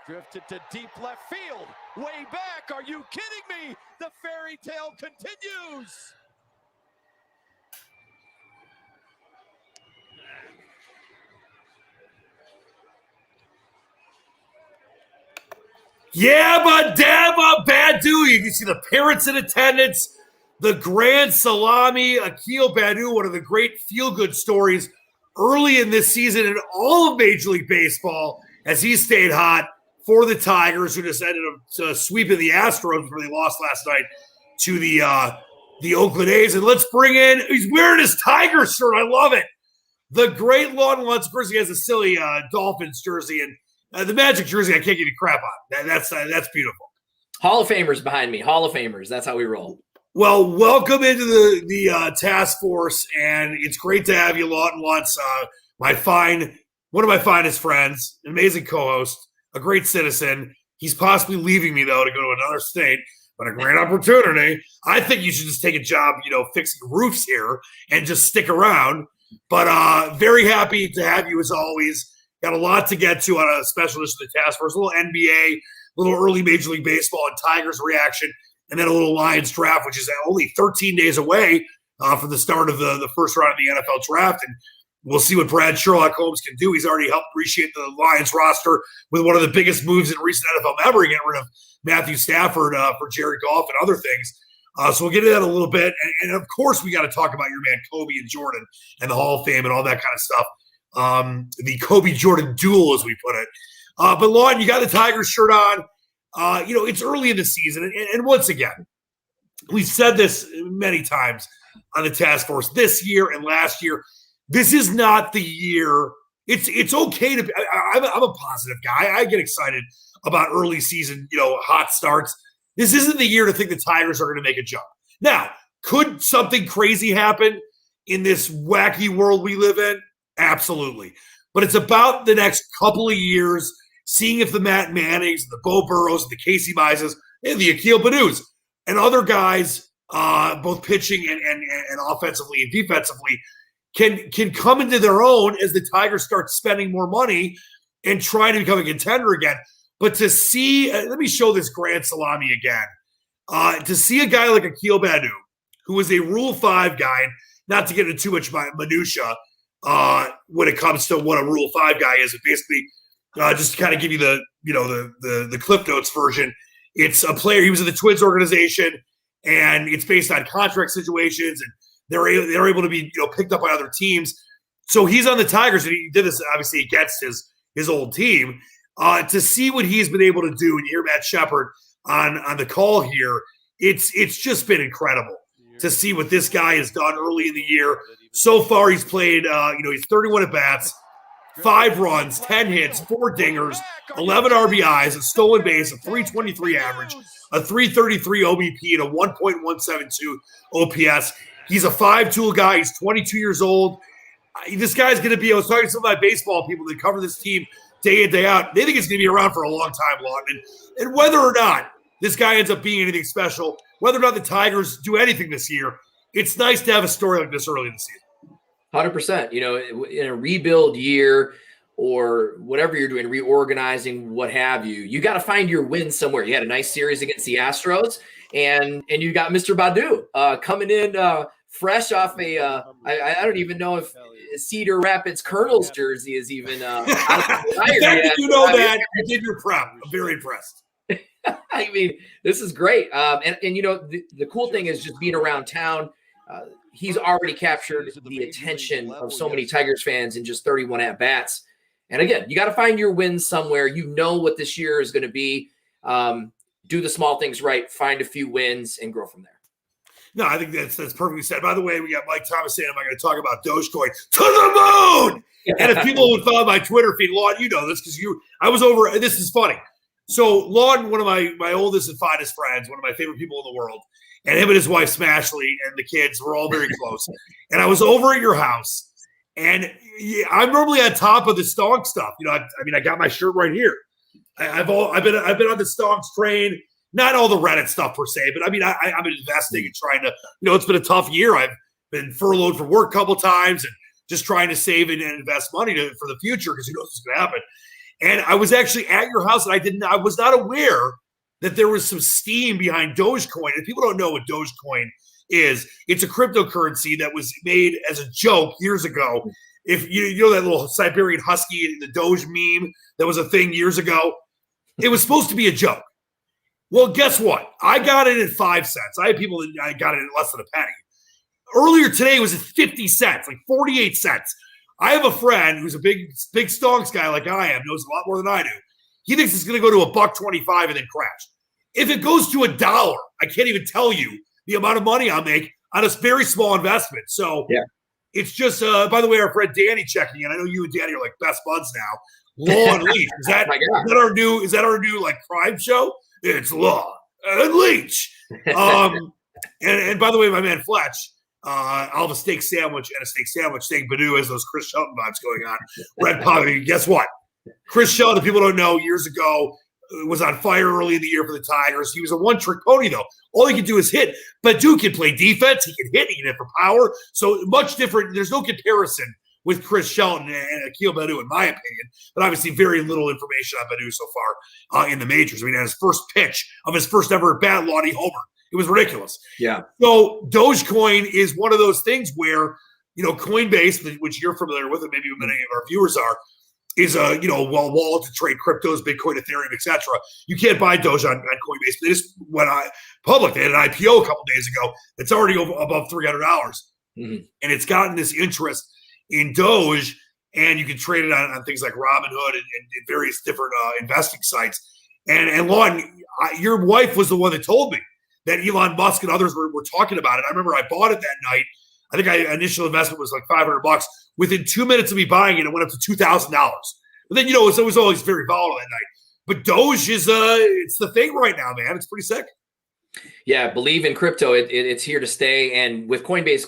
Drifted to deep left field. Way back. Are you kidding me? The fairy tale continues. Yabba dabba Baddoo. You can see the parents in attendance. The grand salami. Akil Baddoo, one of the great feel-good stories early in this season in all of Major League Baseball as he stayed hot for the Tigers, who just ended up sweeping the Astros before they lost last night to the Oakland A's. And let's bring in, he's wearing his Tigers shirt. I love it. The great Lon Lutz. Of course, he has a silly Dolphins jersey, and the Magic jersey I can't give you crap on. That's beautiful. Hall of Famers behind me. Hall of Famers. That's how we roll. Well, welcome into the task force, and it's great to have you, Lawton Lutz, one of my finest friends, an amazing co-host, a great citizen. He's possibly leaving me, though, to go to another state, but a great opportunity. I think you should just take a job, fixing roofs here and just stick around. But very happy to have you as always. Got a lot to get to on a special edition of the task force. A little NBA, a little early Major League Baseball and Tigers reaction, and then a little Lions draft, which is only 13 days away from the start of the first round of the NFL draft. And we'll see what Brad Sherlock Holmes can do. He's already helped reshape the Lions roster with one of the biggest moves in recent NFL memory, getting rid of Matthew Stafford for Jared Goff and other things. So we'll get into that a little bit. And of course, we got to talk about your man, Kobe and Jordan, and the Hall of Fame and all that kind of stuff. The Kobe-Jordan duel, as we put it. But, Lon, you got the Tigers shirt on. It's early in the season. And once again, we've said this many times on the task force this year and last year. This is not the year. It's okay to – I'm a positive guy. I get excited about early season, hot starts. This isn't the year to think the Tigers are going to make a jump. Now, could something crazy happen in this wacky world we live in? Absolutely. But it's about the next couple of years, seeing if the Matt Mannings, the Bo Burrows, the Casey Mizes, and the Akil Baddoos, and other guys, both pitching and offensively and defensively, can come into their own as the Tigers start spending more money and trying to become a contender again. But to see, let me show this grand salami again. To see a guy like Akil Baddoo, who was a Rule 5 guy, not to get into too much minutia when it comes to what a Rule 5 guy is, but basically just to kind of give you the Cliff Notes version, it's a player. He was in the Twins organization, and it's based on contract situations, and they're able to be picked up by other teams. So he's on the Tigers, and he did this obviously against his old team. To see what he's been able to do, and you hear Matt Shepard on the call here, it's just been incredible to see what this guy has done early in the year. So far, he's played, he's 31 at-bats, 5 runs, 10 hits, 4 dingers, 11 RBIs, a stolen base, a 323 average, a 333 OBP, and a 1.172 OPS. He's a 5-tool guy. He's 22 years old. This guy's going to be – I was talking to some of my baseball people that cover this team day in, day out. They think it's going to be around for a long time, Lawton. And whether or not this guy ends up being anything special, whether or not the Tigers do anything this year, it's nice to have a story like this early in the season. 100%. In a rebuild year or whatever you're doing, reorganizing, what have you, you got to find your win somewhere. You had a nice series against the Astros, and you got Mr. Baddoo coming in fresh off I don't even know if Cedar Rapids Colonel's jersey is even out of the the fact that you know that, you did your prep. I'm very impressed. I mean, this is great. And the cool thing is just being around town. He's already captured the attention of so many Tigers fans in just 31 at-bats. And again, you got to find your wins somewhere. You know what this year is going to be. Do the small things right, find a few wins, and grow from there. No, I think that's perfectly said. By the way, we got Mike Thomas saying, am I going to talk about Dogecoin to the moon? And if people would follow my Twitter feed, Lon, you know this because I was over. This is funny. So Lon, one of my oldest and finest friends, one of my favorite people in the world, and him and his wife Smashley and the kids were all very close. And I was over at your house, and I'm normally on top of the stonk stuff. I got my shirt right here. I've been on the stonks train. Not all the Reddit stuff per se, but I'm investing and trying to, it's been a tough year. I've been furloughed from work a couple times and just trying to save and invest money for the future because who knows what's going to happen. And I was actually at your house, and I was not aware that there was some steam behind Dogecoin. And people don't know what Dogecoin is. It's a cryptocurrency that was made as a joke years ago. If you know that little Siberian husky, the Doge meme that was a thing years ago, it was supposed to be a joke. Well, guess what? I got it at 5 cents. I had people that I got it at less than a penny. Earlier today, it was at 50 cents, like 48 cents. I have a friend who's a big stonks guy like I am, knows a lot more than I do. He thinks it's going to go to $1.25 and then crash. If it goes to $1, I can't even tell you the amount of money I'll make on a very small investment. So it's just, by the way, our friend Danny checking in. I know you and Danny are like best buds now. Law and Leach. Is that our new like crime show? It's Law and Leach. And by the way, my man Fletch, I'll have a steak sandwich and a steak sandwich. Steak Baddoo has those Chris Shelton vibes going on. Red Poppy. Guess what? Chris Shelton, people don't know, years ago was on fire early in the year for the Tigers. He was a one-trick pony, though. All he can do is hit. Baddoo can play defense. He can hit. He can hit for power. So much different. There's no comparison with Chris Shelton and Akil Baddoo, in my opinion. But obviously very little information on Baddoo so far in the majors. I mean, at his first pitch of his first ever at-bat, Lonnie Homer. It was ridiculous. Yeah. So Dogecoin is one of those things where, Coinbase, which you're familiar with, and maybe many of our viewers are, is a wallet to trade cryptos, Bitcoin, Ethereum, etc. You can't buy Doge on Coinbase. They just went public. They had an IPO a couple days ago. It's already above $300, and it's gotten this interest in Doge, and you can trade it on things like Robinhood and various different investing sites. And Lon, your wife was the one that told me that Elon Musk and others were talking about it. I remember I bought it that night. I think initial investment was like $500. Within 2 minutes of me buying it, it went up to $2,000. But then, it was always very volatile that night. But Doge is it's the thing right now, man. It's pretty sick. Yeah, believe in crypto. It's here to stay. And with Coinbase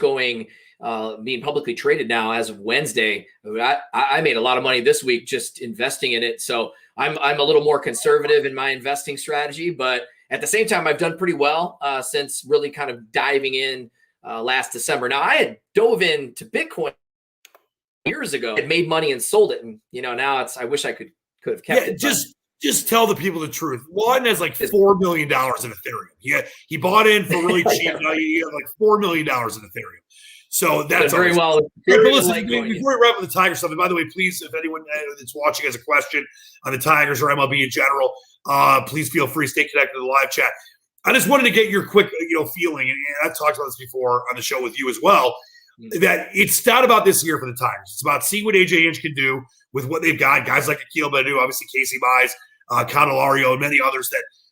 being publicly traded now as of Wednesday, I made a lot of money this week just investing in it. So I'm a little more conservative in my investing strategy, but at the same time, I've done pretty well since really kind of diving in last December. Now, I had dove into Bitcoin years ago. I had made money and sold it, and now I wish I could have kept it. Just tell the people the truth. Lawton has like $4 million in Ethereum. He bought in for really cheap. Now he has like $4 million in Ethereum. So that's very well. But listen, before we wrap up the Tigers stuff, and by the way, please, if anyone that's watching has a question on the Tigers or MLB in general, please feel free to stay connected to the live chat. I just wanted to get your quick, feeling, and I've talked about this before on the show with you as well, that it's not about this year for the Tigers. It's about seeing what AJ Hinch can do with what they've got. Guys like Akil Baddoo, obviously Casey Mize, Candelario, and many others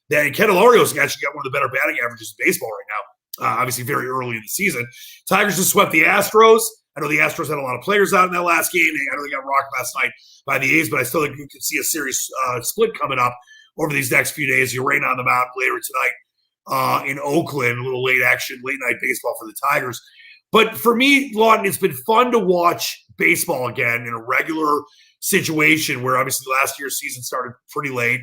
that Candelario's actually got one of the better batting averages in baseball right now. Obviously very early in the season. Tigers just swept the Astros. I know the Astros had a lot of players out in that last game. I know they got rocked last night by the A's, but I still think you could see a series split coming up over these next few days. You're rain on them out later tonight in Oakland, a little late night baseball for the Tigers. But for me, Lawton, it's been fun to watch baseball again in a regular situation where obviously last year's season started pretty late.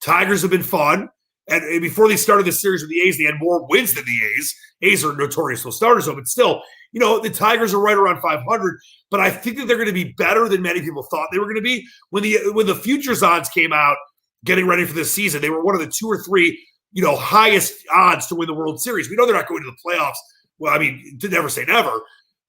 Tigers have been fun. And before they started this series with the A's, they had more wins than the A's. A's are notorious slow starters, but still, the Tigers are right around 500. But I think that they're going to be better than many people thought they were going to be. When the futures odds came out, getting ready for this season, they were one of the 2 or 3, highest odds to win the World Series. We know they're not going to the playoffs. Well, I mean, to never say never.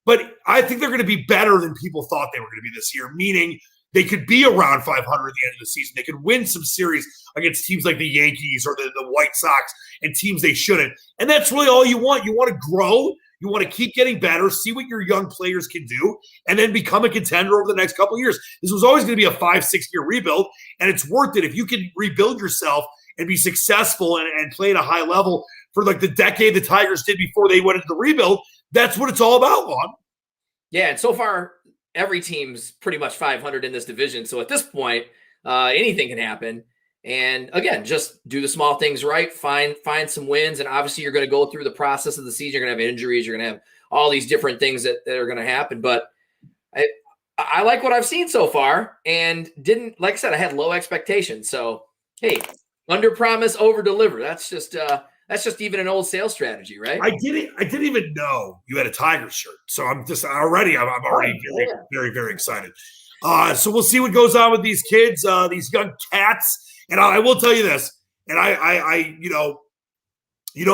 But I think they're going to be better than people thought they were going to be this year, meaning they could be around 500 at the end of the season. They could win some series against teams like the Yankees or the White Sox and teams they shouldn't. And that's really all you want. You want to grow. You want to keep getting better, see what your young players can do, and then become a contender over the next couple of years. This was always going to be a 5-6 year rebuild, and it's worth it. If you can rebuild yourself and be successful and play at a high level for like the decade the Tigers did before they went into the rebuild, that's what it's all about, Lon. Yeah, and so far, every team's pretty much 500 in this division. So at this point, anything can happen. And again, just do the small things right, find some wins. And obviously you're going to go through the process of the season. You're going to have injuries. You're going to have all these different things that are going to happen. But I like what I've seen so far and like I said, I had low expectations. So, hey, under promise, over deliver. That's just even an old sales strategy, right? I didn't even know you had a Tiger shirt. So I'm already very, very, very excited. So we'll see what goes on with these kids, these young cats. And I will tell you this, and I'm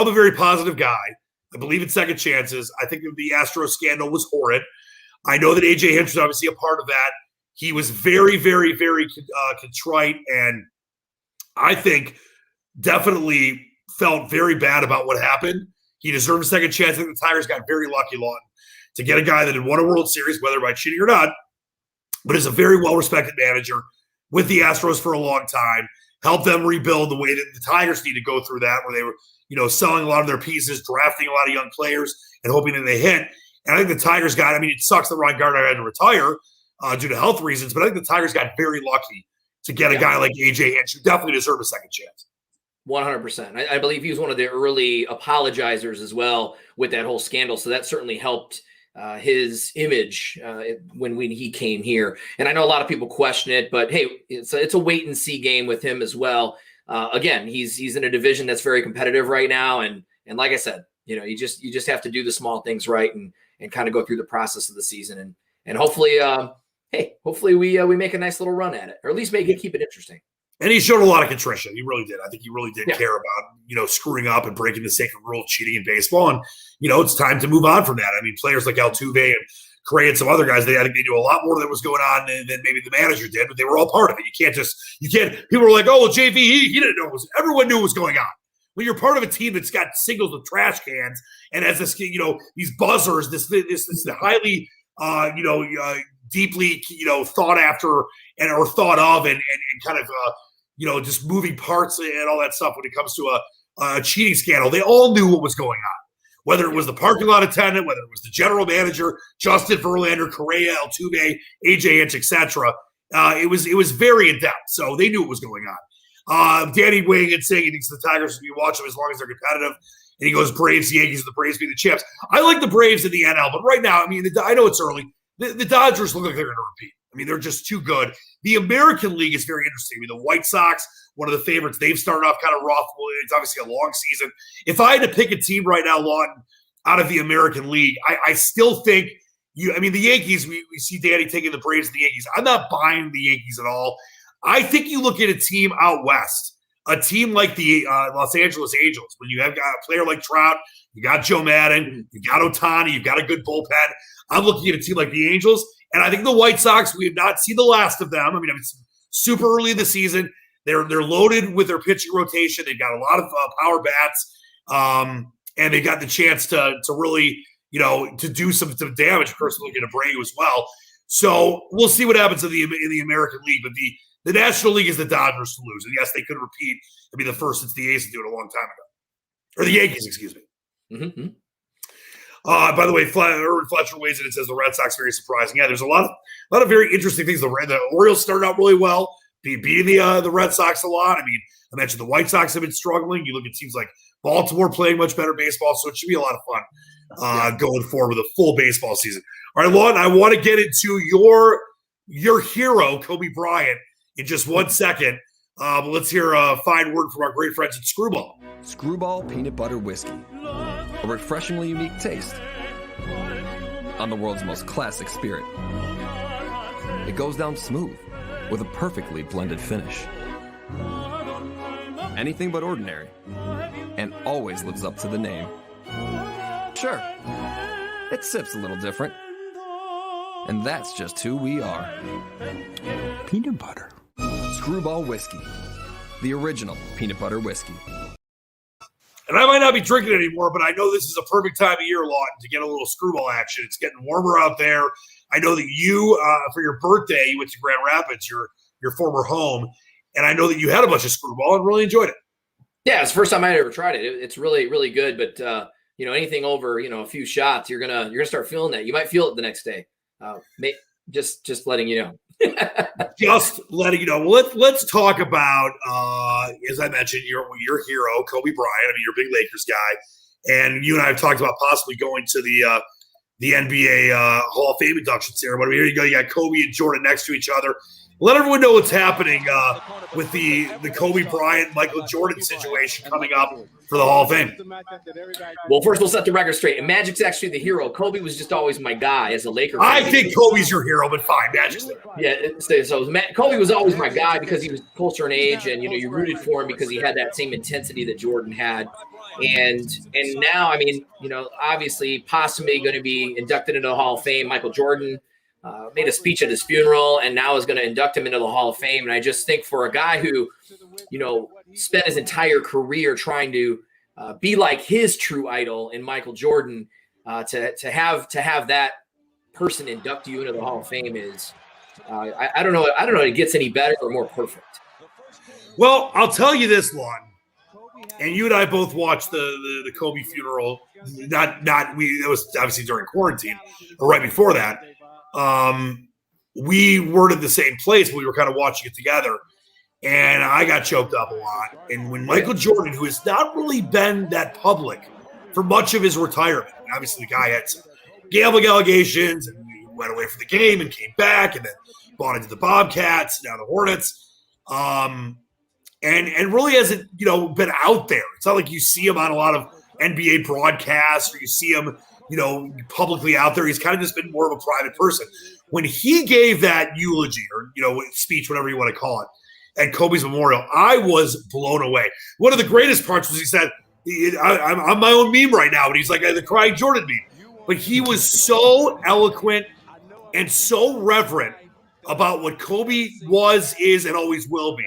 a very positive guy. I believe in second chances. I think the Astros scandal was horrid. I know that A.J. Hinch was obviously a part of that. He was very, very, very contrite, and I think definitely felt very bad about what happened. He deserved a second chance. I think the Tigers got very lucky, Lawton, to get a guy that had won a World Series, whether by cheating or not, but is a very well-respected manager with the Astros for a long time, helped them rebuild the way that the Tigers need to go through that, where they were, selling a lot of their pieces, drafting a lot of young players, and hoping that they hit. And I think the Tigers it sucks that Ron Gardner had to retire due to health reasons, but I think the Tigers got very lucky to get a guy like A.J. Hinch, who definitely deserved a second chance. 100%. I believe he was one of the early apologizers as well with that whole scandal. So that certainly helped his image when he came here. And I know a lot of people question it, but hey, it's a wait and see game with him as well. Again, he's in a division that's very competitive right now. And like I said, you just have to do the small things right and kind of go through the process of the season. And hopefully, hopefully we make a nice little run at it, or at least keep it interesting. And he showed a lot of contrition. He really did. I think he really did care about, screwing up and breaking the sacred rule of cheating in baseball. And, it's time to move on from that. I mean, players like Altuve and Correa and some other guys, I think they knew a lot more that was going on than maybe the manager did, but they were all part of it. You can't, people were like, oh, well, JV, he didn't know. Everyone knew what was going on. When you're part of a team that's got signals with trash cans and has this, these buzzers, this highly, deeply, thought after or thought of and kind of, just moving parts and all that stuff when it comes to a cheating scandal. They all knew what was going on, whether it was the parking lot attendant, whether it was the general manager, Justin Verlander, Correa, Altuve, A.J. Hinch, etc. It was very in depth, so they knew what was going on. Danny weighing and saying he thinks the Tigers should be watching them as long as they're competitive. And he goes, Braves, the Yankees, the Braves being the champs. I like the Braves in the NL, but right now, I know it's early. The Dodgers look like they're going to repeat. They're just too good. The American League is very interesting. The White Sox, one of the favorites, they've started off kind of rough. It's obviously a long season. If I had to pick a team right now, Lawton, out of the American League, I still think the Yankees, we see Danny taking the Braves and the Yankees. I'm not buying the Yankees at all. I think you look at a team out west, a team like the Los Angeles Angels, when you have got a player like Trout, you got Joe Madden, you got Ohtani, you've got a good bullpen. I'm looking at a team like the Angels, and I think the White Sox, we have not seen the last of them. It's super early in the season. They're loaded with their pitching rotation. They've got a lot of power bats, and they got the chance to really, to do some damage. Of course, looking at Abreu as well. So we'll see what happens in the American League. But the National League is the Dodgers to lose. And yes, they could repeat and be the first since the A's to do it a long time ago. Or the Yankees, excuse me. Mm-hmm. By the way, Irwin Fletcher weighs in and says the Red Sox very surprising. Yeah, there's a lot of very interesting things. The Orioles started out really well, beating the Red Sox a lot. I mentioned the White Sox have been struggling. You look at teams like Baltimore playing much better baseball, so it should be a lot of fun going forward with a full baseball season. All right, Lawton, I want to get into your hero, Kobe Bryant, in just 1 second. But let's hear a fine word from our great friends at Screwball. Screwball Peanut Butter Whiskey. A refreshingly unique taste on the world's most classic spirit. It goes down smooth with a perfectly blended finish. Anything but ordinary, and always lives up to the name. Sure, it sips a little different, and that's just who we are. Peanut butter. Screwball Whiskey, the original peanut butter whiskey. And I might not be drinking anymore, but I know this is a perfect time of year, Lawton, to get a little Screwball action. It's getting warmer out there. I know that you, for your birthday, you went to Grand Rapids, your former home, and I know that you had a bunch of Screwball and really enjoyed it. Yeah, it's the first time I ever tried it. It's really, really good. But anything over a few shots, you're gonna start feeling that. You might feel it the next day. Just letting you know. Just letting you know. Well, let's talk about, as I mentioned, your hero, Kobe Bryant. You're a big Lakers guy, and you and I have talked about possibly going to the NBA Hall of Fame induction ceremony. Here you go. You got Kobe and Jordan next to each other. let everyone know what's happening with the Kobe Bryant, Michael Jordan situation coming up for the Hall of Fame. Well, first we'll set the record straight. And Magic's actually the hero. Kobe was just always my guy as a Laker fan. I think Kobe's your hero, but fine, Magic's there. Yeah, so Kobe was always my guy because he was closer in age, and you rooted for him because he had that same intensity that Jordan had. And now, I mean, obviously, possibly going to be inducted into the Hall of Fame. Michael Jordan made a speech at his funeral, and now is going to induct him into the Hall of Fame. And I just think for a guy who, spent his entire career trying to be like his true idol in Michael Jordan, to have that person induct you into the Hall of Fame is, I don't know if it gets any better or more perfect. Well, I'll tell you this, Lon, and you and I both watched the Kobe funeral. It was obviously during quarantine or right before that. We weren't at the same place, but we were kind of watching it together, and I got choked up a lot. And when Michael Jordan, who has not really been that public for much of his retirement, obviously the guy had some gambling allegations and he went away from the game and came back and then bought into the Bobcats, now the Hornets, and really hasn't been out there. It's not like you see him on a lot of NBA broadcasts or you see him publicly out there. He's kind of just been more of a private person. When he gave that eulogy or, speech, whatever you want to call it, at Kobe's memorial, I was blown away. One of the greatest parts was he said, I'm my own meme right now. And he's like, the crying Jordan meme. But he was so eloquent and so reverent about what Kobe was, is, and always will be.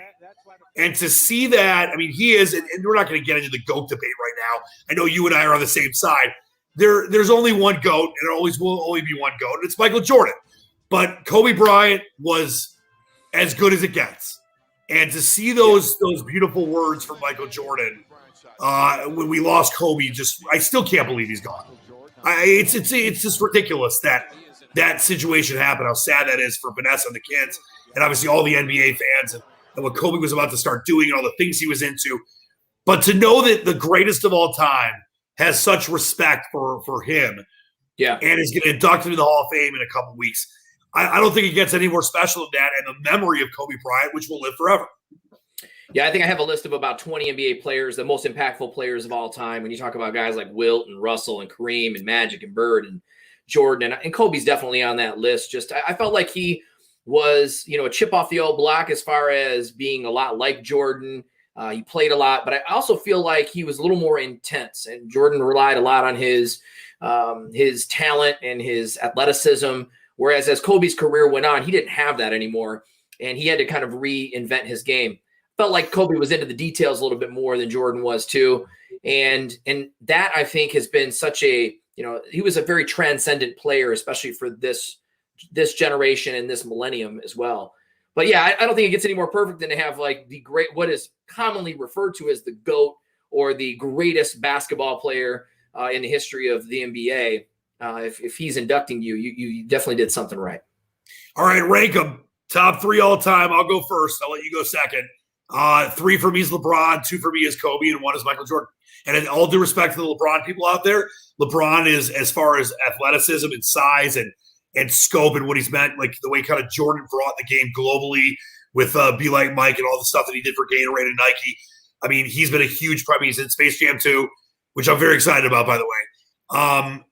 And to see that, I mean, he is, and we're not going to get into the GOAT debate right now. I know you and I are on the same side. There's only one GOAT, and there always will only be one GOAT, and it's Michael Jordan. But Kobe Bryant was as good as it gets. And to see those beautiful words from Michael Jordan when we lost Kobe, I still can't believe he's gone. It's just ridiculous that situation happened, how sad that is for Vanessa and the kids, and obviously all the NBA fans, and what Kobe was about to start doing and all the things he was into. But to know that the greatest of all time has such respect for him, and is going to induct him into the Hall of Fame in a couple weeks. I don't think it gets any more special than that, and the memory of Kobe Bryant, which will live forever. Yeah, I think I have a list of about 20 NBA players, the most impactful players of all time. When you talk about guys like Wilt and Russell and Kareem and Magic and Bird and Jordan, and Kobe's definitely on that list. Just I felt like he was, a chip off the old block as far as being a lot like Jordan. He played a lot, but I also feel like he was a little more intense, and Jordan relied a lot on his talent and his athleticism. Whereas as Kobe's career went on, he didn't have that anymore, and he had to kind of reinvent his game. Felt like Kobe was into the details a little bit more than Jordan was too, and that I think has been such a he was a very transcendent player, especially for this generation and this millennium as well. But yeah, I don't think it gets any more perfect than to have like what is commonly referred to as the GOAT or the greatest basketball player in the history of the NBA. If he's inducting you, you definitely did something right. All right, rank them. Top 3 all time. I'll go first. I'll let you go second. 3 for me is LeBron, 2 for me is Kobe, and 1 is Michael Jordan. And in all due respect to the LeBron people out there, LeBron is, as far as athleticism and size and scope and what he's meant, like the way kind of Jordan brought the game globally with Be Like Mike and all the stuff that he did for Gatorade and Nike. I mean, he's been a huge part. He's in Space Jam 2, which I'm very excited about, by the way.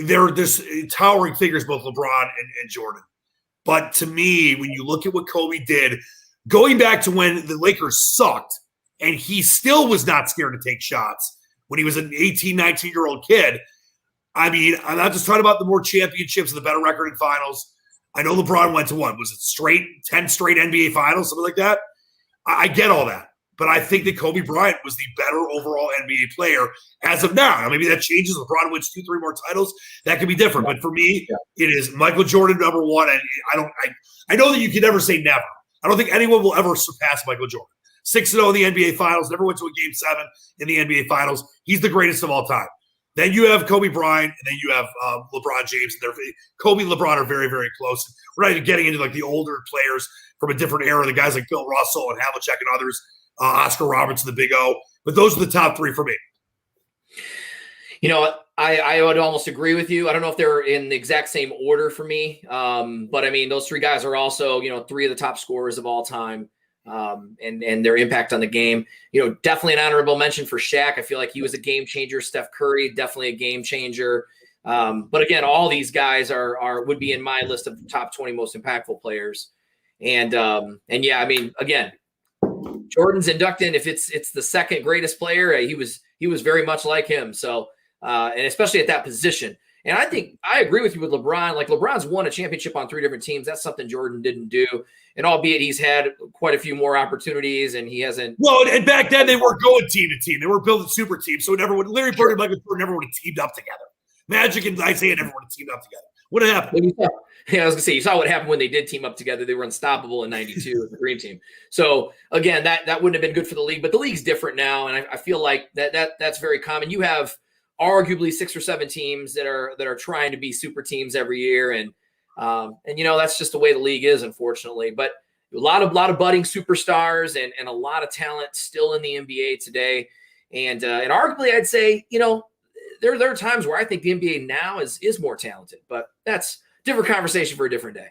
There's towering figures, both LeBron and Jordan. But to me, when you look at what Kobe did, going back to when the Lakers sucked, and he still was not scared to take shots when he was an 18, 19-year-old kid. I mean, I'm not just talking about the more championships and the better record in finals. I know LeBron went to was it 10 straight NBA finals, something like that? I get all that. But I think that Kobe Bryant was the better overall NBA player as of now. Now, maybe that changes. LeBron wins 2-3 more titles. That could be different. But for me, it is Michael Jordan number 1. And I know that you can never say never. I don't think anyone will ever surpass Michael Jordan. 6-0 in the NBA Finals. Never went to a Game 7 in the NBA Finals. He's the greatest of all time. Then you have Kobe Bryant, and then you have LeBron James. Kobe and LeBron are very, very close. We're not even getting into like the older players from a different era, the guys like Bill Russell and Havlicek and others. Oscar Robertson, the Big O. But those are the top 3 for me. I would almost agree with you. I don't know if they're in the exact same order for me. But I mean, those three guys are also, three of the top scorers of all time. And their impact on the game, definitely an honorable mention for Shaq. I feel like he was a game changer. Steph Curry, definitely a game changer. But again, all these guys would be in my list of the top 20 most impactful players. And yeah, I mean, again, Jordan's inducted. If it's the second greatest player, he was very much like him. So, and especially at that position. And I think I agree with you with LeBron. Like, LeBron's won a championship on 3 different teams. That's something Jordan didn't do. And albeit he's had quite a few more opportunities and he hasn't. Well, and back then they weren't going team to team. They were building super teams. So Larry Bird and Michael Jordan never would have teamed up together. Magic and Isaiah never would have teamed up together. What happened? Yeah, I was going to say, you saw what happened when they did team up together. They were unstoppable in 92 with the Dream Team. So, again, that wouldn't have been good for the league. But the league's different now, and I feel like that's very common. You have arguably 6 or 7 teams that are trying to be super teams every year, and that's just the way the league is, unfortunately. But a lot of budding superstars and a lot of talent still in the NBA today, and arguably I'd say there are times where I think the NBA now is more talented, but that's a different conversation for a different day.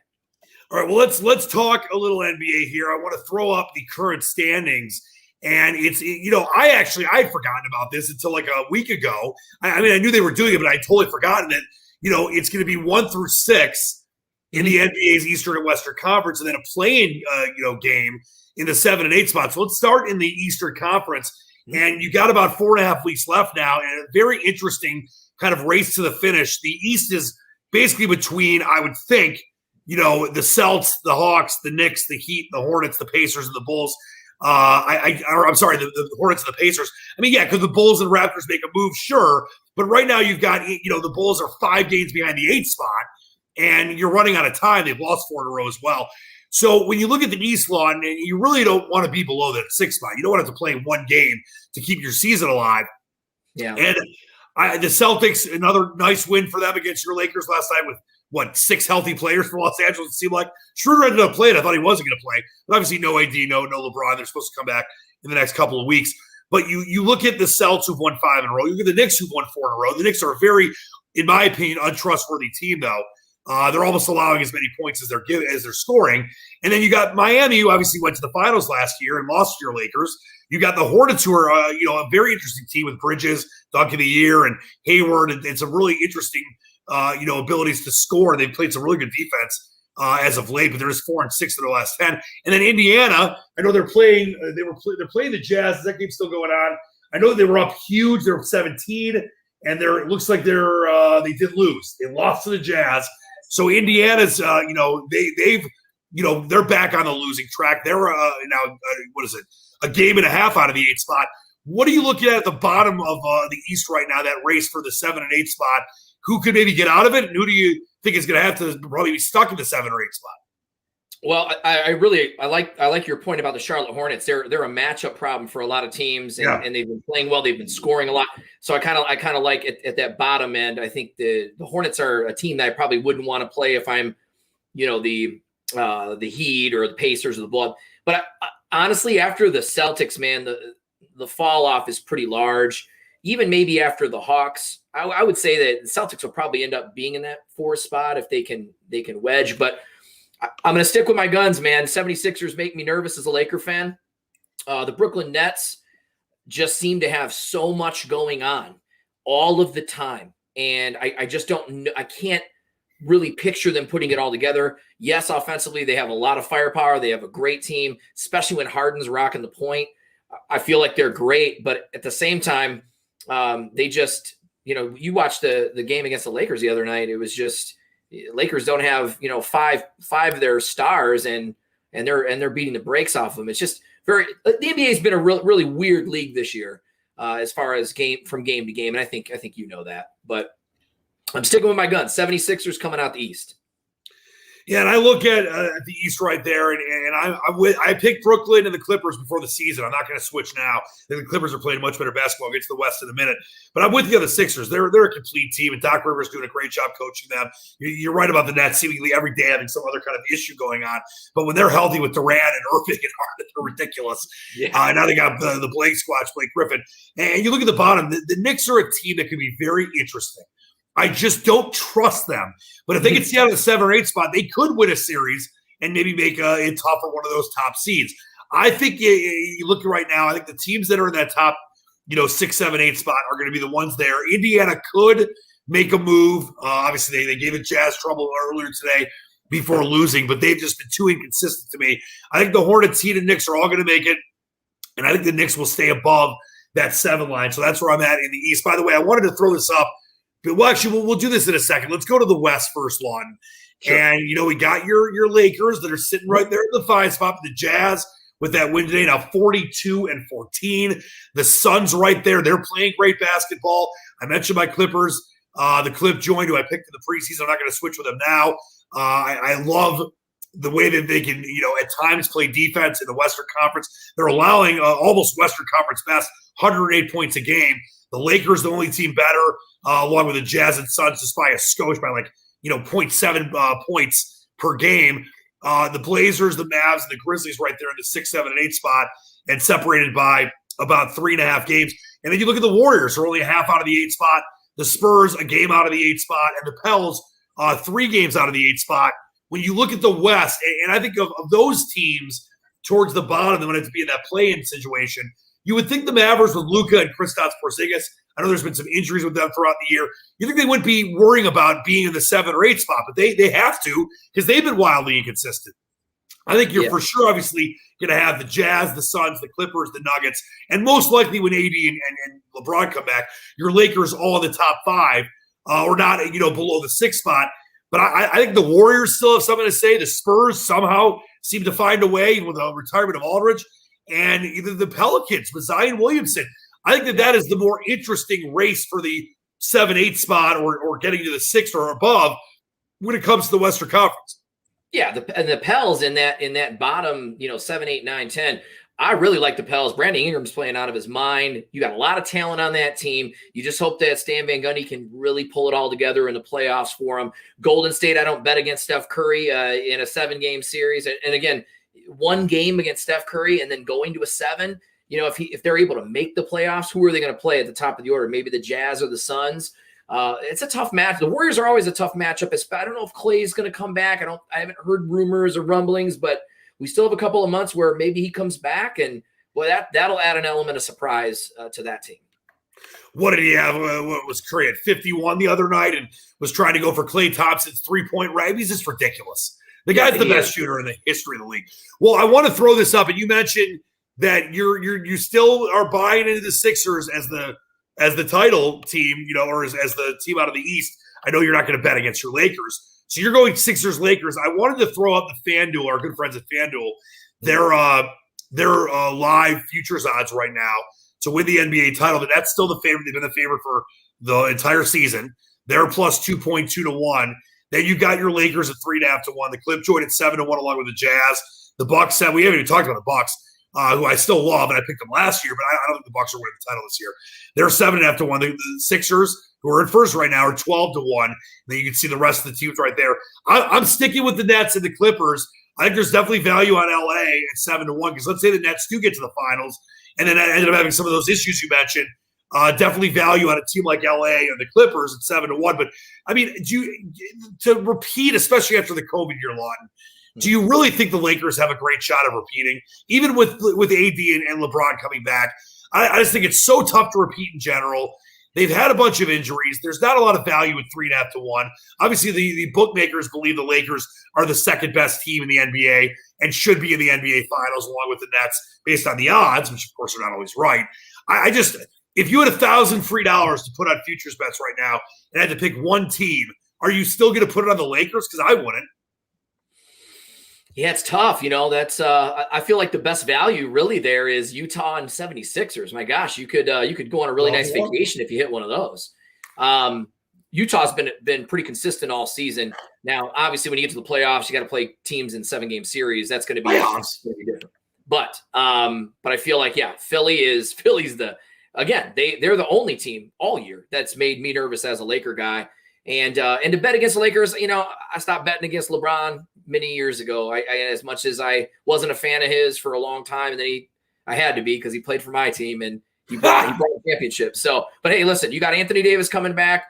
All right, well, let's talk a little NBA here. I want to throw up the current standings. And it's, I'd forgotten about this until like a week ago. I mean, I knew they were doing it, but I'd totally forgotten that, it's going to be 1 through 6 in the NBA's Eastern and Western Conference, and then a play-in, game in the 7 and 8 spots. So let's start in the Eastern Conference. And you got about 4.5 weeks left now, and a very interesting kind of race to the finish. The East is basically between, I would think, the Celtics, the Hawks, the Knicks, the Heat, the Hornets, the Pacers, and the Bulls. I'm sorry, the Hornets and the Pacers. I mean, yeah, because the Bulls and Raptors make a move, sure. But right now you've got, the Bulls are 5 games behind the 8th spot, and you're running out of time. They've lost 4 in a row as well. So when you look at the East law, and you really don't want to be below that 6th spot. You don't want to have to play 1 game to keep your season alive. Yeah. And the Celtics, another nice win for them against your Lakers last night with 6 healthy players for Los Angeles. It seemed like Schroeder ended up playing. I thought he wasn't going to play. But obviously no AD, no LeBron. They're supposed to come back in the next couple of weeks. But you look at the Celtics who've won 5 in a row. You look at the Knicks who've won 4 in a row. The Knicks are a very, in my opinion, untrustworthy team, though. They're almost allowing as many points as they're scoring. And then you got Miami, who obviously went to the finals last year and lost to your Lakers. You got the Hornets, who are a very interesting team with Bridges, Dunk of the Year, and Hayward, and some really interesting abilities to score. They've played some really good defense as of late, but they're just 4 and 6 in their last 10. And then Indiana, I know they're playing. They're playing the Jazz. Is that game still going on? I know they were up huge. They were 17, and it looks like they did lose. They lost to the Jazz. So Indiana's, they're back on the losing track. They're now, a game and a half out of the 8th spot. What are you looking at the bottom of the East right now, that race for the 7 and 8 spot? Who could maybe get out of it, and who do you think is going to have to probably be stuck in the 7 or 8 spot? Well, I like your point about the Charlotte Hornets. They're a matchup problem for a lot of teams, and they've been playing well. They've been scoring a lot. So I kind of like at that bottom end. I think the Hornets are a team that I probably wouldn't want to play if I'm, the Heat or the Pacers or the Bulls. But honestly, after the Celtics, man, the fall off is pretty large. Even maybe after the Hawks, I would say that the Celtics will probably end up being in that 4th spot if they can wedge. But I'm going to stick with my guns, man. 76ers make me nervous as a Laker fan. The Brooklyn Nets just seem to have so much going on all of the time. And I just don't know. I can't really picture them putting it all together. Yes, offensively, they have a lot of firepower. They have a great team, especially when Harden's rocking the point. I feel like they're great. But at the same time, they just, you watched the game against the Lakers the other night. It was just, Lakers don't have, 5 of their stars and they're beating the brakes off them. It's just the NBA has been a really weird league this year as far as from game to game. And I think that, but I'm sticking with my guns. 76ers coming out the East. Yeah, and I look at the East right there, and I picked Brooklyn and the Clippers before the season. I'm not going to switch now. I think the Clippers are playing much better basketball. I'll get to the West in a minute. But I'm with you on the Sixers. They're a complete team, and Doc Rivers doing a great job coaching them. You're right about the Nets seemingly every day having some other kind of issue going on. But when they're healthy with Durant and Irving and Harden, they're ridiculous. Yeah. Now they got the Blake Squatch, Blake Griffin. And you look at the bottom, the Knicks are a team that could be very interesting. I just don't trust them. But if they get out of the 7 or 8 spot, they could win a series and maybe make it tough for one of those top seeds. I think you look right now, I think the teams that are in that top, 6, 7, 8 spot are going to be the ones there. Indiana could make a move. Obviously, they gave the Jazz trouble earlier today before losing, but they've just been too inconsistent to me. I think the Hornets, Heat, and Knicks are all going to make it, and I think the Knicks will stay above that 7 line. So that's where I'm at in the East. By the way, I wanted to throw this up. Well, actually, we'll do this in a second. Let's go to the West first, Lawton. Sure. And, we got your Lakers that are sitting right there in the 5 spot. The Jazz with that win today, now 42-14. The Suns right there. They're playing great basketball. I mentioned my Clippers. The Clip joined, who I picked in the preseason. I'm not going to switch with them now. I love the way that they can, at times play defense in the Western Conference. They're allowing almost Western Conference best, 108 points a game. The Lakers, the only team better, along with the Jazz and Suns, just by a skosh, by 0.7 points per game. The Blazers, the Mavs, and the Grizzlies right there in the 6, 7, and 8 spot, and separated by about 3.5 games. And then you look at the Warriors, who are only a half out of the 8 spot. The Spurs, a game out of the 8 spot, and the Pels, 3 games out of the 8 spot. When you look at the West, and I think of those teams towards the bottom that want to be in that play-in situation, you would think the Mavericks with Luka and Kristaps Porzingis, I know there's been some injuries with them throughout the year, you think they wouldn't be worrying about being in the 7 or 8 spot, but they have to because they've been wildly inconsistent. I think you're for sure obviously going to have the Jazz, the Suns, the Clippers, the Nuggets, and most likely when AD and LeBron come back, your Lakers all in the top 5 or not, below the 6th spot. But I think the Warriors still have something to say. The Spurs somehow seem to find a way with the retirement of Aldridge. And either the Pelicans with Zion Williamson. I think that is the more interesting race for the 7-8 spot or getting to the 6th or above when it comes to the Western Conference. Yeah, the Pels in that bottom, 7, 8, 9, 10. I really like the Pels. Brandon Ingram's playing out of his mind. You got a lot of talent on that team. You just hope that Stan Van Gundy can really pull it all together in the playoffs for them. Golden State, I don't bet against Steph Curry in a 7-game series. And again, 1 game against Steph Curry and then going to a 7, if they're able to make the playoffs, who are they going to play at the top of the order? Maybe the Jazz or the Suns. It's a tough match. The Warriors are always a tough matchup. I don't know if Clay's going to come back. I haven't heard rumors or rumblings, but we still have a couple of months where maybe he comes back, and that'll add an element of surprise to that team. What did he have? What was Curry at 51 the other night and was trying to go for Klay Thompson's 3-point right? He's just ridiculous. The guy's the best shooter in the history of the league. Well, I want to throw this up, and you mentioned that you still are buying into the Sixers as the title team, or as the team out of the East. I know you're not going to bet against your Lakers, so you're going Sixers Lakers. I wanted to throw up the FanDuel, our good friends at FanDuel, their live futures odds right now to win the NBA title. But that's still the favorite. They've been the favorite for the entire season. They're plus 2.2 to 1. Then you got your Lakers at 3.5 to 1. The Clip joined at 7 to 1 along with the Jazz. The Bucks said we haven't even talked about the Bucks, who I still love, and I picked them last year, but I don't think the Bucks are winning the title this year. They're 7.5 to 1. The Sixers, who are in first right now, are 12 to 1. Then you can see the rest of the teams right there. I'm sticking with the Nets and the Clippers. I think there's definitely value on LA at 7 to 1 because let's say the Nets do get to the finals, and then I ended up having some of those issues you mentioned. Definitely value on a team like LA or the Clippers at 7 to 1. But I mean, to repeat, especially after the COVID year, Lawton, do you really think the Lakers have a great shot of repeating, even with AD and LeBron coming back? I just think it's so tough to repeat in general. They've had a bunch of injuries. There's not a lot of value at 3.5 to 1. Obviously, the bookmakers believe the Lakers are the second best team in the NBA and should be in the NBA Finals along with the Nets based on the odds, which of course are not always right. I just if you had $1,000 free dollars to put on futures bets right now and had to pick one team, are you still going to put it on the Lakers? Because I wouldn't. Yeah, it's tough. That's I feel like the best value really there is Utah and 76ers. My gosh, you could go on a really nice vacation if you hit one of those. Utah's been pretty consistent all season. Now, obviously, when you get to the playoffs, you got to play teams in 7-game series. That's going to be different. But I feel like, yeah, Philly's they're the only team all year that's made me nervous as a Laker guy. And to bet against the Lakers, I stopped betting against LeBron many years ago. I as much as I wasn't a fan of his for a long time, and then I had to be because he played for my team and he brought a championship. So, but hey, listen, you got Anthony Davis coming back.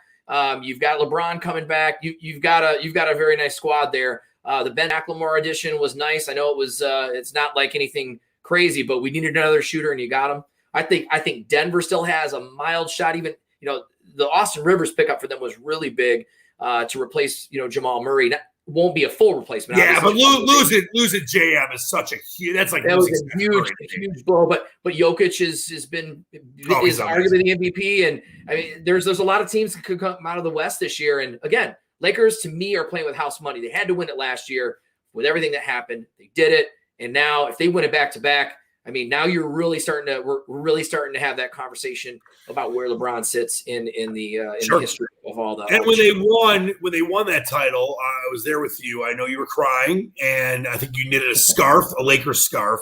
You've got LeBron coming back. You've got a very nice squad there. The Ben McLemore edition was nice. I know it was. It's not like anything crazy, but we needed another shooter, and you got him. I think Denver still has a mild shot. Even the Austin Rivers pickup for them was really big to replace Jamal Murray. Won't be a full replacement. Yeah, but losing JM is such a huge. That was a huge blow. But Jokic is arguably the MVP, and I mean there's a lot of teams that could come out of the West this year. And again, Lakers to me are playing with house money. They had to win it last year with everything that happened. They did it, and now if they win it back to back, I mean now we're really starting to have that conversation about where LeBron sits in the history of all that. And when they won that title, I was there with you. I know you were crying, and I think you knitted a Lakers scarf.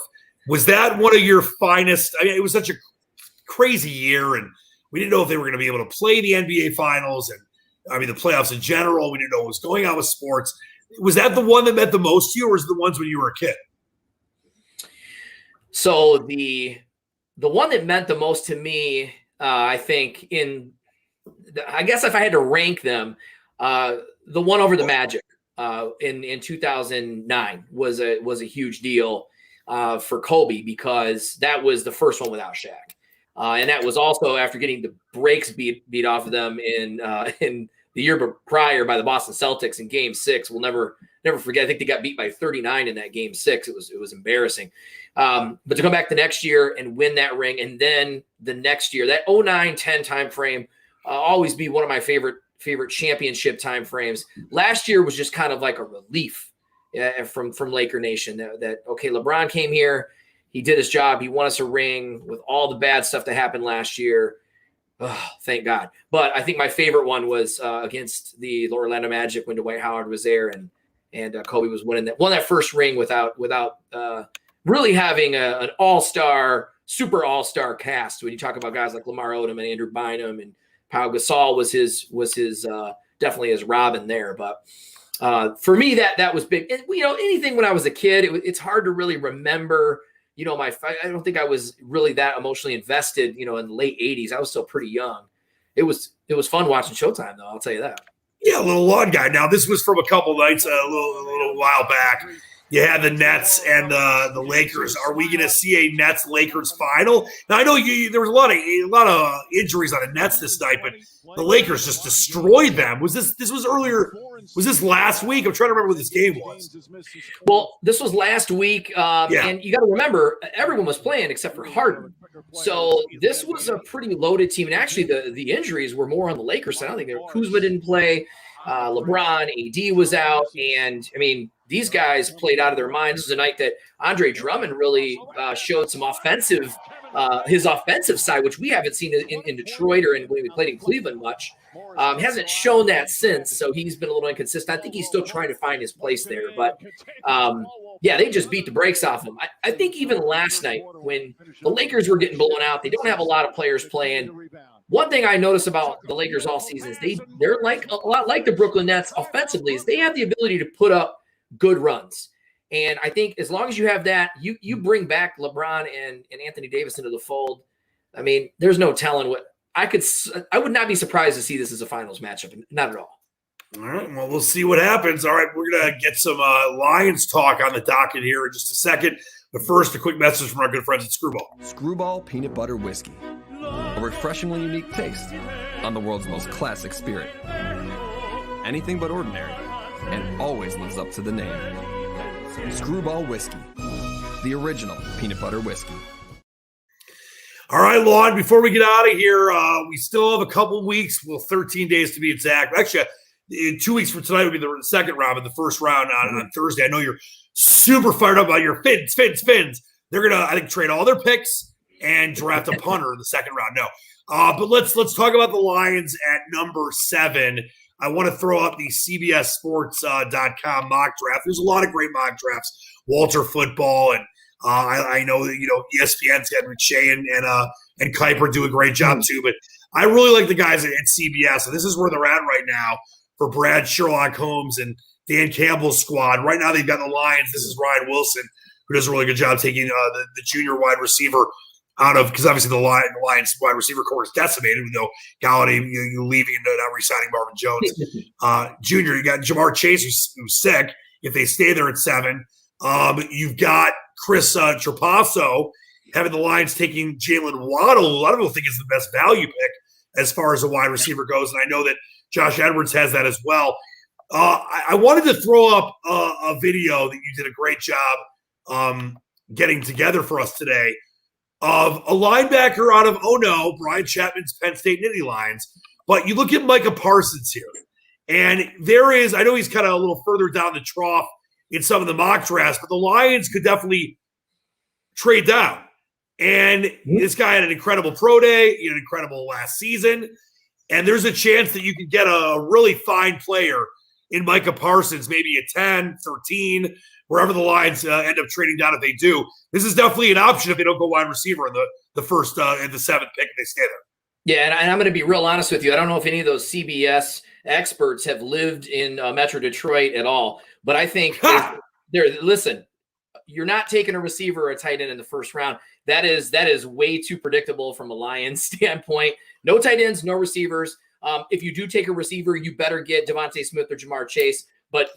Was that one of your finest? I mean, it was such a crazy year, and we didn't know if they were going to be able to play the NBA Finals, and I mean the playoffs in general. We didn't know what was going on with sports. Was that the one that meant the most to you, or was it the ones when you were a kid? So the one that meant the most to me, I think I guess if I had to rank them, the one over the Magic in 2009 was a huge deal for Kobe because that was the first one without Shaq, and that was also after getting the brakes beat off of them in the year prior by the Boston Celtics in Game 6. We'll never forget. I think they got beat by 39 in that Game 6. It was embarrassing. But to come back the next year and win that ring, and then the next year, that 09-10 time frame, always be one of my favorite championship time frames. Last year was just kind of like a relief from Laker Nation that okay, LeBron came here, he did his job, he won us a ring with all the bad stuff that happened last year. Oh, thank God. But I think my favorite one was against the Orlando Magic when Dwight Howard was there and Kobe was won that first ring without really having an super all-star cast. When you talk about guys like Lamar Odom and Andrew Bynum and Pau Gasol was his definitely his Robin there. But for me, that was big. And, anything when I was a kid, it's hard to really remember. I don't think I was really that emotionally invested. In the late '80s, I was still pretty young. It was fun watching Showtime, though. I'll tell you that. Yeah, a little lawn guy. Now this was from a couple nights, a little while back. You had the Nets and the Lakers. Are we going to see a Nets-Lakers final? Now I know there was a lot of injuries on the Nets this night, but the Lakers just destroyed them. Was this was earlier? Was this last week? I'm trying to remember what this game was. Well, this was last week, and you got to remember everyone was playing except for Harden. So this was a pretty loaded team, and actually the injuries were more on the Lakers side. I don't think Kuzma didn't play. LeBron, AD was out, and I mean these guys played out of their minds. This was a night that Andre Drummond really showed some his offensive side, which we haven't seen in Detroit or when we played in Cleveland much. Hasn't shown that since, so he's been a little inconsistent. I think he's still trying to find his place there, but they just beat the brakes off him. I think even last night when the Lakers were getting blown out, they don't have a lot of players playing. One thing I noticed about the Lakers all season is they're like a lot like the Brooklyn Nets offensively, is they have the ability to put up good runs. And I think as long as you have that, you bring back LeBron and Anthony Davis into the fold. I mean, there's no telling what I would not be surprised to see this as a finals matchup. Not at all. All right. Well, we'll see what happens. All right. We're going to get some Lions talk on the docket here in just a second. But first, a quick message from our good friends at Screwball. Screwball Peanut Butter Whiskey. A refreshingly unique taste on the world's most classic spirit. Anything but ordinary, and always lives up to the name. Screwball Whiskey, the original peanut butter whiskey. All right, Lon, before we get out of here, we still have a couple weeks, 13 days to be exact. Actually, in 2 weeks from tonight will be the second round, but the first round on Thursday. I know you're super fired up about your fins. They're going to, I think, trade all their picks. and draft a punter in the second round. No. But let's talk about the Lions at number 7. I want to throw up the CBSSports.com mock draft. There's a lot of great mock drafts. Walter Football, and I know that ESPN's got McShay and Kuiper do a great job too. But I really like the guys at CBS, and this is where they're at right now for Brad Sherlock Holmes and Dan Campbell's squad. Right now they've got the Lions. This is Ryan Wilson, who does a really good job taking the junior wide receiver out of, because obviously the Lions wide receiver core is decimated, even though Galladay you leaving and not re-signing Marvin Jones. Junior, you got Jamar Chase, who's sick. If they stay there at 7, you've got Chris Trapasso having the Lions taking Jalen Waddle. A lot of people think is the best value pick as far as a wide receiver goes, and I know that Josh Edwards has that as well. I wanted to throw up a video that you did a great job getting together for us today of a linebacker out of, Brian Chapman's Penn State Nittany Lions. But you look at Micah Parsons here, and there is, I know he's kind of a little further down the trough in some of the mock drafts, but the Lions could definitely trade down. And this guy had an incredible pro day, an incredible last season, and there's a chance that you could get a really fine player in Micah Parsons, maybe at 10, 13, wherever the Lions end up trading down if they do. This is definitely an option if they don't go wide receiver in the first and the 7th pick if they stay there. Yeah, and I'm going to be real honest with you. I don't know if any of those CBS experts have lived in Metro Detroit at all, but I think listen, you're not taking a receiver or a tight end in the first round. That is way too predictable from a Lions standpoint. No tight ends, no receivers. If you do take a receiver, you better get Devontae Smith or Jamar Chase. But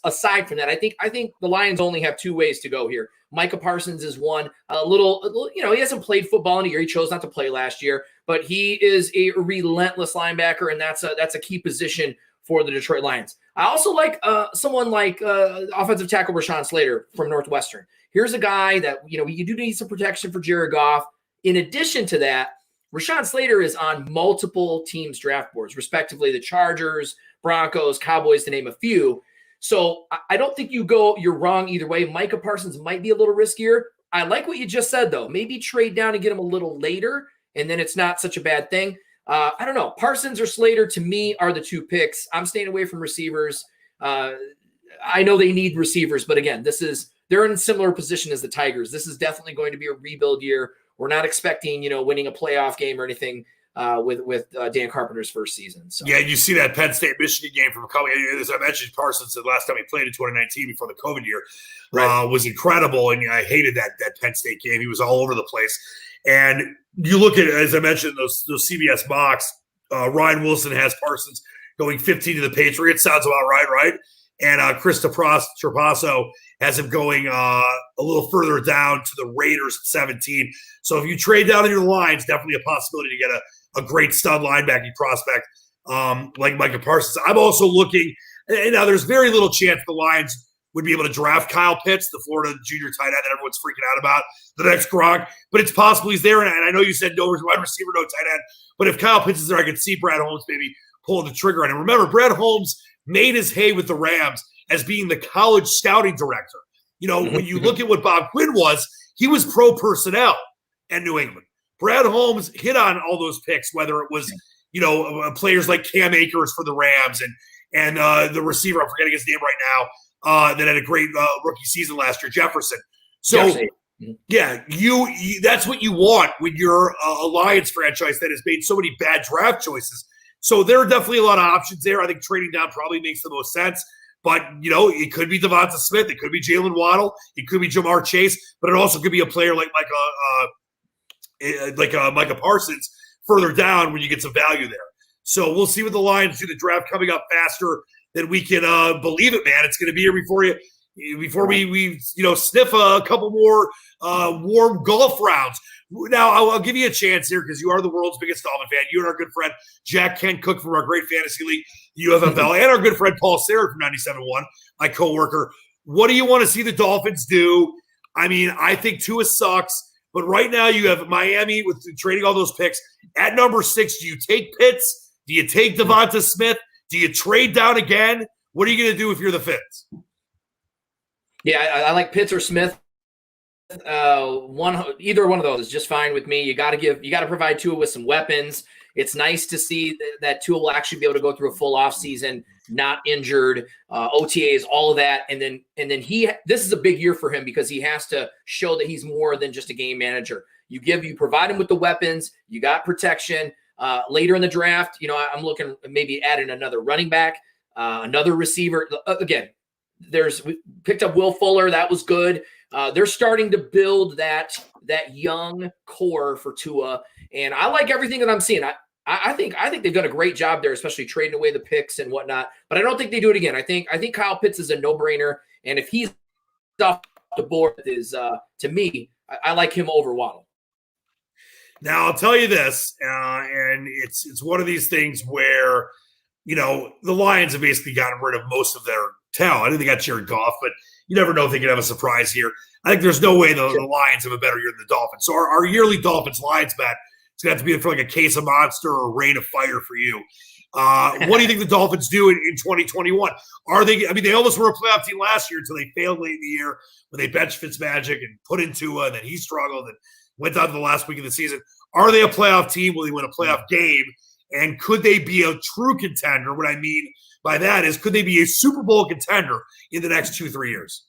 aside from that, I think the Lions only have 2 ways to go here. Micah Parsons is one. A little, he hasn't played football in a year. He chose not to play last year, but he is a relentless linebacker, and that's a key position for the Detroit Lions. I also like someone like offensive tackle Rashawn Slater from Northwestern. Here's a guy that, you do need some protection for Jared Goff. In addition to that, Rashawn Slater is on multiple teams' draft boards, respectively the Chargers, Broncos, Cowboys, to name a few. So I don't think you're wrong either way. Micah Parsons might be a little riskier. I like what you just said, though. Maybe trade down and get him a little later, and then it's not such a bad thing. I don't know. Parsons or Slater, to me, are the 2 picks. I'm staying away from receivers. I know they need receivers, but again, they're in a similar position as the Tigers. This is definitely going to be a rebuild year. We're not expecting, winning a playoff game or anything with Dan Carpenter's first season. So. Yeah, you see that Penn State-Michigan game from a couple. As I mentioned, Parsons, the last time he played in 2019 before the COVID year, was incredible, and I hated that Penn State game. He was all over the place. And you look at, as I mentioned, those CBS mocks, Ryan Wilson has Parsons going 15 to the Patriots. Sounds about right? And Chris Trapasso has him going a little further down to the Raiders at 17. So if you trade down in your lines, definitely a possibility to get a great stud linebacking prospect like Micah Parsons. I'm also looking, and now there's very little chance the Lions would be able to draft Kyle Pitts, the Florida junior tight end that everyone's freaking out about, the next Gronk. But it's possible he's there, and I know you said no wide receiver, no tight end. But if Kyle Pitts is there, I could see Brad Holmes maybe pulling the trigger on him. Remember, Brad Holmes made his hay with the Rams as being the college scouting director. When you look at what Bob Quinn was, he was pro personnel in New England. Brad Holmes hit on all those picks, whether it was, players like Cam Akers for the Rams and the receiver, I'm forgetting his name right now, that had a great rookie season last year, Jefferson. So, yeah, you that's what you want when you're a Lions franchise that has made so many bad draft choices. So there are definitely a lot of options there. I think trading down probably makes the most sense. But, it could be Devonta Smith. It could be Jalen Waddle. It could be Jamar Chase. But it also could be a player like Micah Parsons further down when you get some value there. So we'll see what the Lions do. The draft coming up faster than we can believe it, man. It's going to be here before we sniff a couple more warm golf rounds. Now, I'll give you a chance here because you are the world's biggest Dolphin fan. You and our good friend Jack Kent Cook from our great fantasy league, the UFFL, and our good friend Paul Sarah from 97.1, my coworker. What do you want to see the Dolphins do? I mean, I think Tua sucks, but right now you have Miami with trading all those picks. At number 6, do you take Pitts? Do you take Devonta Smith? Do you trade down again? What are you going to do if you're the Fins? Yeah, I like Pitts or Smith either one of those is just fine with me. You got to provide Tua with some weapons. It's nice to see that Tua will actually be able to go through a full off season, not injured, OTAs, all of that. And then this is a big year for him because he has to show that he's more than just a game manager. You provide him with the weapons, you got protection. Later in the draft, I'm looking maybe adding another running back, another receiver. Again, we picked up Will Fuller. That was good. They're starting to build that young core for Tua, and I like everything that I'm seeing. I think they've done a great job there, especially trading away the picks and whatnot. But I don't think they do it again. I think Kyle Pitts is a no-brainer, and if he's off the board, to me, I like him over Waddle. Now I'll tell you this, and it's one of these things where the Lions have basically gotten rid of most of their talent. I think they got Jared Goff, but you never know if they could have a surprise here. I think there's no way the Lions have a better year than the Dolphins. So our yearly Dolphins-Lions bet is going to have to be for like a case of Monster or a rain of fire for you. What do you think the Dolphins do in 2021? They almost were a playoff team last year until they failed late in the year when they benched Fitzmagic and put in Tua, and then he struggled and went down to the last week of the season. Are they a playoff team? Will they win a playoff game? And could they be a true contender? What I mean by that is, could they be a Super Bowl contender in the next 2-3 years?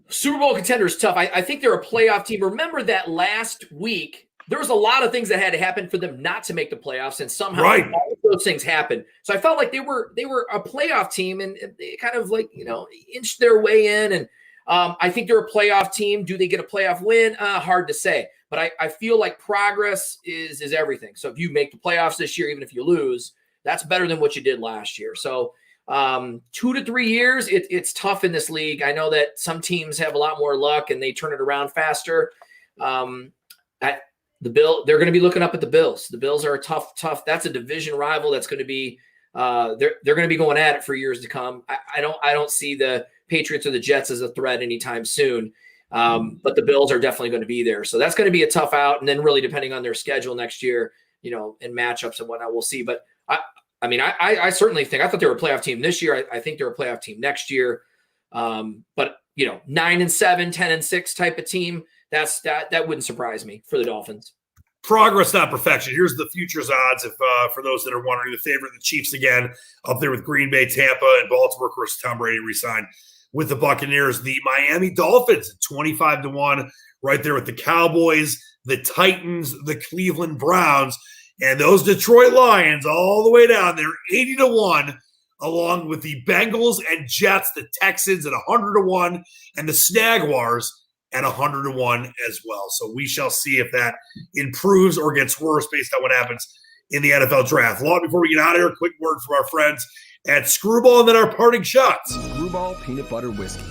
Super Bowl contender is tough. I think they're a playoff team. Remember that last week, there was a lot of things that had to happen for them not to make the playoffs, and somehow all of those things happened. So I felt like they were a playoff team, and they kind of inched their way in. And I think they're a playoff team. Do they get a playoff win? Hard to say. But I feel like progress is everything. So if you make the playoffs this year, even if you lose, that's better than what you did last year. So 2 to 3 years, it's tough in this league. I know that some teams have a lot more luck and they turn it around faster. They're going to be looking up at the Bills. The Bills are a tough. That's a division rival. That's going to be they're going to be going at it for years to come. I don't see the Patriots or the Jets as a threat anytime soon. But the Bills are definitely going to be there. So that's going to be a tough out. And then really depending on their schedule next year, and matchups and whatnot, we'll see. But I certainly think, I thought they were a playoff team this year. I think they're a playoff team next year. But 9-7, 10-6 type of team, that wouldn't surprise me for the Dolphins. Progress, not perfection. Here's the futures odds. If for those that are wondering, the favorite, the Chiefs again, up there with Green Bay, Tampa, and Baltimore. Of course, Tom Brady re-signed with the Buccaneers. The Miami Dolphins at 25-1, right there with the Cowboys, the Titans, the Cleveland Browns, and those Detroit Lions all the way down there, 80-1, along with the Bengals and Jets, the Texans at 100-1, and the Snaguars at 100-1 as well. So we shall see if that improves or gets worse based on what happens in the NFL draft. Long before we get out of here, a quick word from our friends at Screwball and then our parting shots. Screwball Peanut Butter Whiskey,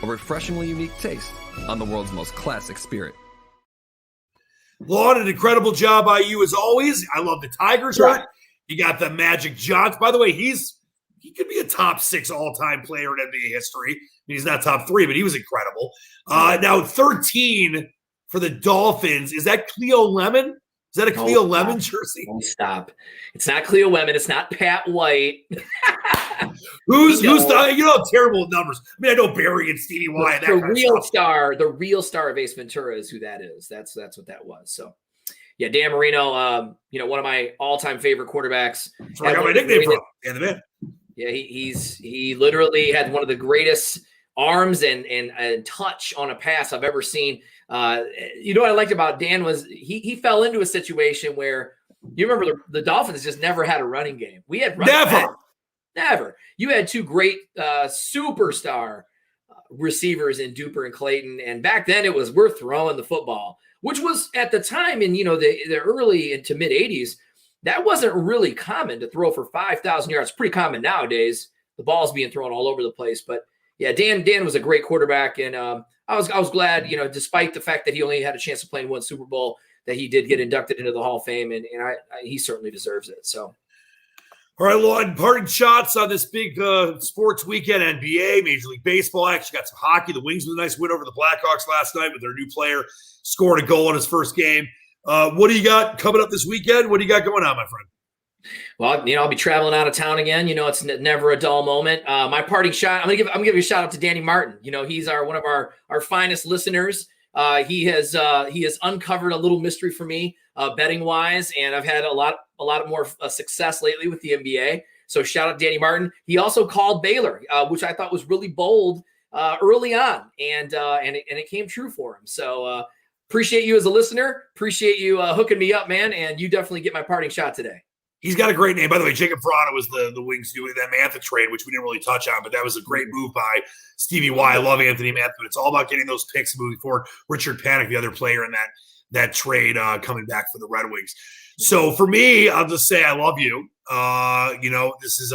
a refreshingly unique taste on the world's most classic spirit. Lon, an incredible job by you as always. I love the Tigers shirt. You got the Magic Johnson. By the way, he could be a top 6 all-time player in NBA history. He's not top 3, but he was incredible. Now 13 for the Dolphins. Is that Cleo Lemon? Is that a Cleo Lemon jersey? Stop. It's not Cleo Lemon. It's not Pat White. Who's terrible numbers. I know Barry and Stevie Y. And the real star of Ace Ventura is who that is. That's what that was. So, yeah, Dan Marino, one of my all-time favorite quarterbacks. That's where I got my nickname from. And the man. Yeah, he literally had one of the greatest arms and touch on a pass I've ever seen. What I liked about Dan was he fell into a situation where you remember the Dolphins just never had a running game. We had never. You had 2 great superstar receivers in Duper and Clayton, and back then it was we're throwing the football, which was at the time in the early into mid 80s. That wasn't really common to throw for 5,000 yards. It's pretty common nowadays. The ball's being thrown all over the place. But yeah, Dan was a great quarterback, and I was glad, despite the fact that he only had a chance to play in 1 Super Bowl, that he did get inducted into the Hall of Fame, and he certainly deserves it. So. All right, Lon, parting shots on this big sports weekend, NBA, Major League Baseball. Actually got some hockey. The Wings with a nice win over the Blackhawks last night with their new player scoring a goal in his first game. What do you got coming up this weekend? What do you got going on, my friend? Well, I'll be traveling out of town again. It's never a dull moment. My parting shot, I'm gonna give you a shout out to Danny Martin. He's one of our finest listeners. He has uncovered a little mystery for me, betting wise, and I've had a lot more success lately with the NBA. So shout out to Danny Martin. He also called Baylor, which I thought was really bold early on, and it came true for him. So appreciate you as a listener. Appreciate you hooking me up, man. And you definitely get my parting shot today. He's got a great name. By the way, Jacob Verano was the Wings doing that Mantha trade, which we didn't really touch on, but that was a great move by Stevie Y. I love Anthony Mantha, but it's all about getting those picks moving forward. Richard Panik, the other player in that trade, coming back for the Red Wings. So for me, I'll just say I love you. This is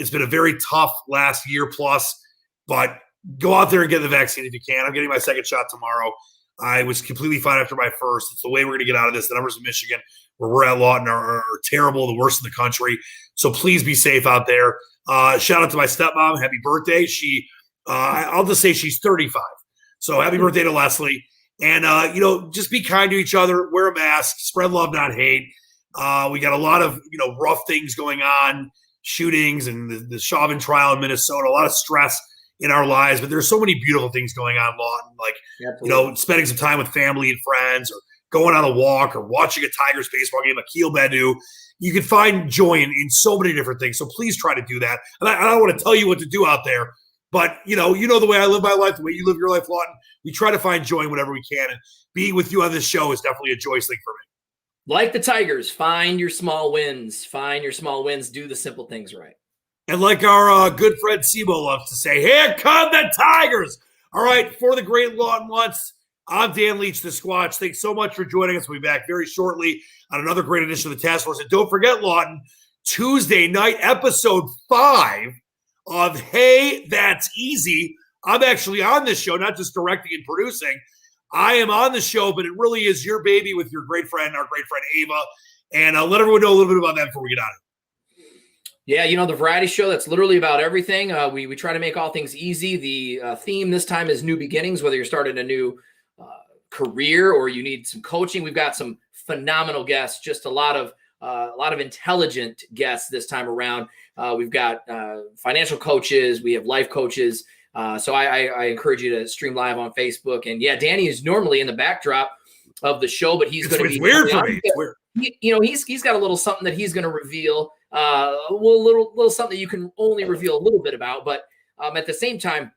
it's been a very tough last year plus, but go out there and get the vaccine if you can. I'm getting my second shot tomorrow. I was completely fine after my first. It's the way we're going to get out of this. The numbers in Michigan, where we're at Lawton, are terrible, the worst in the country. So please be safe out there. Shout out to my stepmom. Happy birthday. I'll just say she's 35. So happy birthday to Leslie. And, just be kind to each other. Wear a mask. Spread love, not hate. We got a lot of, rough things going on, shootings and the Chauvin trial in Minnesota, a lot of stress in our lives, but there's so many beautiful things going on, Lawton, like, spending some time with family and friends, or going on a walk, or watching a Tigers baseball game, Akil Baddoo. You can find joy in so many different things. So please try to do that. And I don't want to tell you what to do out there, but you know the way I live my life, the way you live your life, Lawton. We try to find joy in whatever we can, and being with you on this show is definitely a joyous thing for me. Like the Tigers, find your small wins. Find your small wins. Do the simple things right. And like our good friend Sebo loves to say, here come the Tigers. All right, for the great Lawton Lutz, I'm Dan Leach, the Squatch. Thanks so much for joining us. We'll be back very shortly on another great edition of the Task Force. And don't forget, Lawton, Tuesday night, episode 5 of Hey, That's Easy. I'm actually on this show, not just directing and producing. I am on the show, but it really is your baby with your great friend, our great friend Ava. And I'll let everyone know a little bit about that before we get on it. Yeah, the variety show that's literally about everything. We try to make all things easy. The theme this time is new beginnings, whether you're starting a new career or you need some coaching. We've got some phenomenal guests, just a lot of intelligent guests this time around. We've got financial coaches. We have life coaches. So I encourage you to stream live on Facebook. And yeah, Danny is normally in the backdrop of the show, but he's going to be weird for me. It's weird. He's got a little something that he's going to reveal. A little something that you can only reveal a little bit about, but at the same time,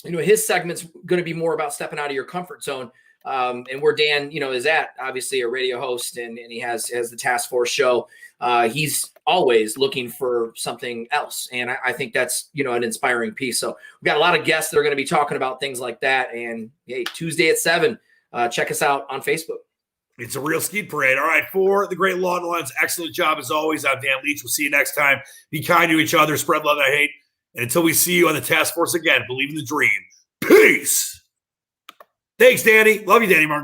his segment's going to be more about stepping out of your comfort zone. And where Dan, is at, obviously a radio host, and he has the Task Force show. He's always looking for something else. And I think that's, an inspiring piece. So we've got a lot of guests that are going to be talking about things like that. And hey, Tuesday at 7, check us out on Facebook. It's a real skeet parade. All right, for the great Lawton Lutz, excellent job as always. I'm Dan Leach. We'll see you next time. Be kind to each other. Spread love, not hate. And until we see you on the Task Force again, believe in the dream. Peace. Thanks, Danny. Love you, Danny Martin.